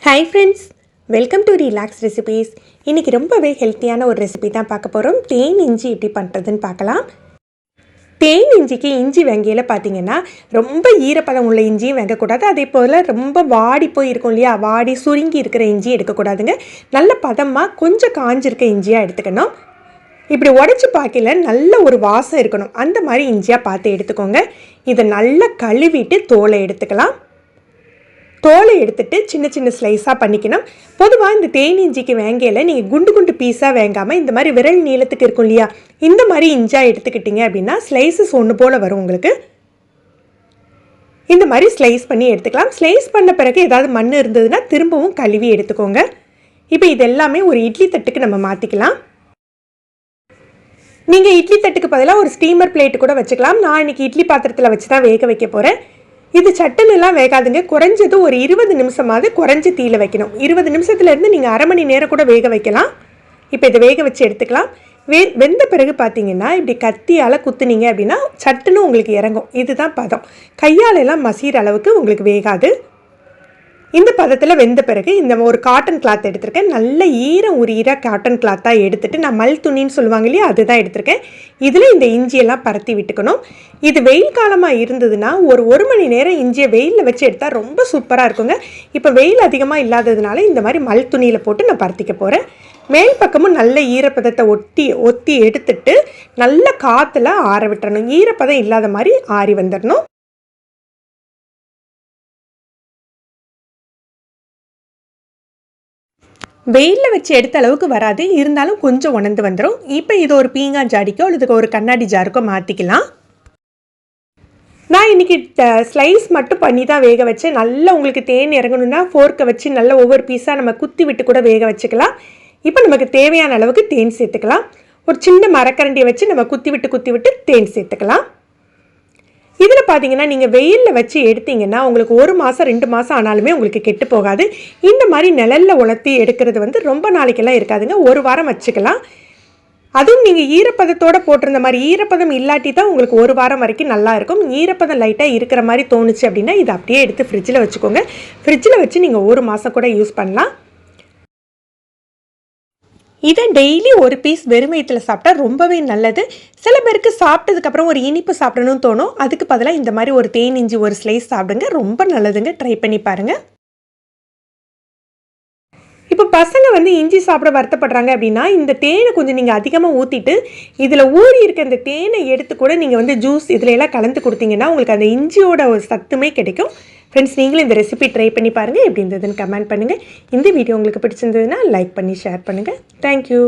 Hi friends, welcome to relax recipes. இன்றைக்கி ரொம்பவே ஹெல்த்தியான ஒரு ரெசிபி தான் பார்க்க போகிறோம். தேன் இஞ்சி எப்படி பண்ணுறதுன்னு பார்க்கலாம். தேன் இஞ்சிக்கு இஞ்சி வெங்கையில் பார்த்தீங்கன்னா ரொம்ப ஈரப்பதம் உள்ள இஞ்சியும் வெங்கக்கூடாது. அதே போல் ரொம்ப வாடி போய் இருக்கும் இல்லையா, வாடி சுருங்கி இருக்கிற இஞ்சியும் எடுக்கக்கூடாதுங்க. நல்ல பதமாக கொஞ்சம் காஞ்சிருக்க இஞ்சியாக எடுத்துக்கணும். இப்படி உடச்சி பார்க்கல நல்ல ஒரு வாசம் இருக்கணும், அந்த மாதிரி இஞ்சியாக பார்த்து எடுத்துக்கோங்க. இதை நல்லா கழுவிட்டு தோலை எடுத்துக்கலாம். தோலை எடுத்துகிட்டு சின்ன சின்ன ஸ்லைஸாக பண்ணிக்கணும். பொதுவாக இந்த தேன் இஞ்சிக்கு வேங்கையில் நீங்கள் குண்டு குண்டு பீஸாக வேங்காமல் இந்த மாதிரி விரல் நீளத்துக்கு இருக்கும் இல்லையா, இந்த மாதிரி இஞ்சாக எடுத்துக்கிட்டிங்க அப்படின்னா ஸ்லைஸஸ் ஒன்று போல் வரும் உங்களுக்கு. இந்த மாதிரி ஸ்லைஸ் பண்ணி எடுத்துக்கலாம். ஸ்லைஸ் பண்ண பிறகு ஏதாவது மண் இருந்ததுன்னா திரும்பவும் கழுவி எடுத்துக்கோங்க. இப்போ இது எல்லாமே ஒரு இட்லி தட்டுக்கு நம்ம மாற்றிக்கலாம். நீங்கள் இட்லி தட்டுக்கு பதிலாக ஒரு ஸ்டீமர் பிளேட்டு கூட வச்சுக்கலாம். நான் இன்றைக்கி இட்லி பாத்திரத்தில் வச்சு தான் வேக வைக்க போகிறேன். இது சட்டுன்னெல்லாம் வேகாதுங்க. குறைஞ்சது ஒரு 20 நிமிஷமாவது குறைஞ்சி தீயில வைக்கணும். 20 நிமிஷத்துலேருந்து நீங்கள் அரை மணி நேரம் கூட வேக வைக்கலாம். இப்போ இதை வேக வச்சு எடுத்துக்கலாம். வெந்த பிறகு பார்த்தீங்கன்னா இப்படி கத்தியால் குத்துனீங்க அப்படின்னா சட்டுன்னு உங்களுக்கு இறங்கும். இதுதான் பதம். கையாலெல்லாம் மசிகிற அளவுக்கு உங்களுக்கு வேகாது. இந்த பதத்தில் வெந்த பிறகு இந்த ஒரு காட்டன் கிளாத் எடுத்திருக்கேன். நல்ல ஈரம் உரியிற காட்டன் கிளாத்தாக எடுத்துகிட்டு, நான் மல் துணின்னு சொல்லுவாங்க இல்லையா, அதுதான் எடுத்திருக்கேன். இதில் இந்த இஞ்சியெல்லாம் பரத்தி விட்டுக்கணும். இது வெயில் காலமாக இருந்ததுன்னா ஒரு மணி நேரம் இஞ்சியை வெயிலில் வச்சு எடுத்தால் ரொம்ப சூப்பராக இருக்குங்க. இப்போ வெயில் அதிகமாக இல்லாததுனால இந்த மாதிரி மல் துணியில் போட்டு நான் பரத்திக்க போகிறேன். மேல் பக்கமும் நல்ல ஈரப்பதத்தை ஒத்தி எடுத்துட்டு நல்ல காற்றுல ஆற விட்டுறணும். ஈரப்பதம் இல்லாத மாதிரி ஆறி வந்துடணும். வெயிலில் வச்சு எடுத்த அளவுக்கு வராது, இருந்தாலும் கொஞ்சம் உணர்ந்து வந்துடும். இப்போ இது ஒரு பீங்கான் ஜாடிக்கோ அல்லது ஒரு கண்ணாடி ஜாருக்கோ மாற்றிக்கலாம். நான் இன்றைக்கி ஸ்லைஸ் மட்டும் பண்ணி தான் வேக வச்சேன். நல்லா உங்களுக்கு தேன் இறங்கணுன்னா ஃபோர்க்கை வச்சு நல்லா ஒவ்வொரு பீஸாக நம்ம குத்தி விட்டு கூட வேக வச்சுக்கலாம். இப்போ நமக்கு தேவையான அளவுக்கு தேன் சேர்த்துக்கலாம். ஒரு சின்ன மரக்கரண்டியை வச்சு நம்ம குத்தி விட்டு தேன் சேர்த்துக்கலாம். இதில் பார்த்தீங்கன்னா நீங்கள் வெயிலில் வச்சு எடுத்தீங்கன்னா உங்களுக்கு 1 மாதம் 2 மாதம் ஆனாலுமே உங்களுக்கு கெட்டு போகாது. இந்த மாதிரி நிழலில் உலர்த்தி எடுக்கிறது ரொம்ப நாளைக்கெல்லாம் இருக்காதுங்க. 1 வாரம் வச்சுக்கலாம். அதுவும் நீங்கள் ஈரப்பதத்தோடு போட்டிருந்த மாதிரி ஈரப்பதம் இல்லாட்டி தான் உங்களுக்கு 1 வாரம் வரைக்கும் நல்லா இருக்கும். ஈரப்பதம் லைட்டாக இருக்கிற மாதிரி தோணுச்சு அப்படின்னா இதை அப்படியே எடுத்து ஃப்ரிட்ஜில் வச்சுக்கோங்க. ஃப்ரிட்ஜில் வச்சு நீங்கள் 1 மாதம் கூட யூஸ் பண்ணலாம். இதை டெய்லி ஒரு பீஸ் வெறும் வயிற்றில் சாப்பிட்டா ரொம்பவே நல்லது. சில பேருக்கு சாப்பிட்டதுக்கப்புறம் ஒரு இனிப்பு சாப்பிடணும்னு தோணும். அதுக்கு பதிலாக இந்த மாதிரி ஒரு தேன் இஞ்சி ஒரு ஸ்லைஸ் சாப்பிடுங்க, ரொம்ப நல்லதுங்க. ட்ரை பண்ணி பாருங்கள். இப்போ பசங்க இஞ்சி சாப்பிட வருத்தப்படுறாங்க அப்படின்னா இந்த தேனை கொஞ்சம் நீங்கள் அதிகமாக ஊற்றிட்டு இதில் ஊறி இருக்க இந்த தேனை எடுத்து கூட நீங்கள் ஜூஸ் இதில் எல்லாம் கலந்து கொடுத்தீங்கன்னா உங்களுக்கு அந்த இஞ்சியோட ஒரு சத்துமே கிடைக்கும். ஃப்ரெண்ட்ஸ், நீங்களும் இந்த ரெசிபி ட்ரை பண்ணி பாருங்கள். எப்படி இருந்ததுன்னு கமெண்ட் பண்ணுங்கள். இந்த வீடியோ உங்களுக்கு பிடிச்சிருந்ததுன்னா லைக் பண்ணி ஷேர் பண்ணுங்கள். தேங்க்யூ.